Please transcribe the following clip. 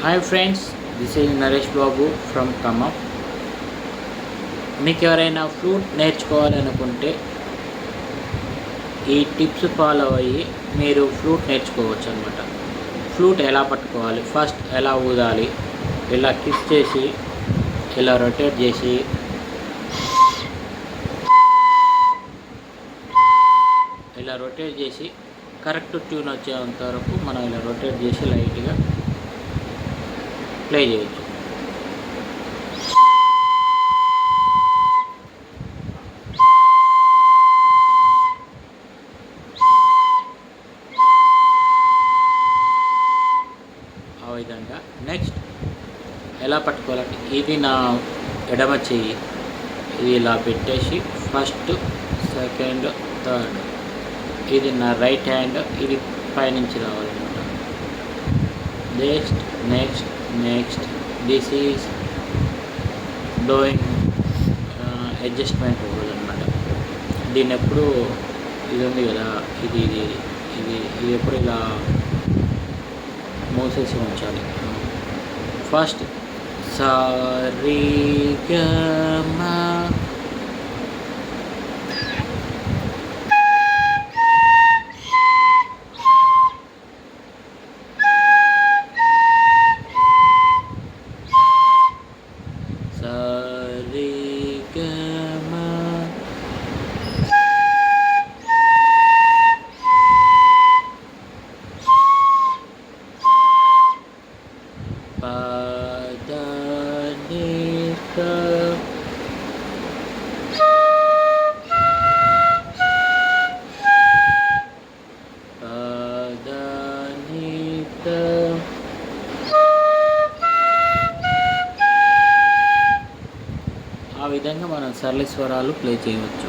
Hi friends, this is Naresh Babu from Khammam. మీకు ఎవరైనా flute నేర్చుకోవాలనుకుంటే ఈ టిప్స్ ఫాలో అయ్యి మీరు ఫ్లూట్ నేర్చుకోవచ్చు అనమాట. ఫ్లూట్ ఎలా పట్టుకోవాలి, ఫస్ట్ ఎలా ఊదాలి, ఇలా కిస్ చేసి ఇలా రొటేట్ చేసి కరెక్ట్ ట్యూన్ వచ్చేంత వరకు మనం ఇలా రొటేట్ చేసి లైట్గా ప్లే చేయొచ్చు. ఆ విధంగా నెక్స్ట్ ఎలా పట్టుకోవాలంటే, ఇది నా ఎడమ చెయ్యి, ఇది ఇలా పెట్టేసి ఫస్ట్, సెకండ్, థర్డ్, ఇది నా రైట్ హ్యాండ్, ఇది పైనుంచి రావాలన్నమాట. Next next next this is blowing adjustment అవ్వదు అనమాట. దీన్ని ఎప్పుడు ఇది ఉంది కదా, ఇది ఇది ఇది ఇది ఎప్పుడు ఇలా మూసేసి ఉంచాలి. ఫస్ట్ సారీ గమా, సారీ గమా, పదనిక, పదనిక, ఆ విధంగా మనం సరళ స్వరాలు ప్లే చేయవచ్చు.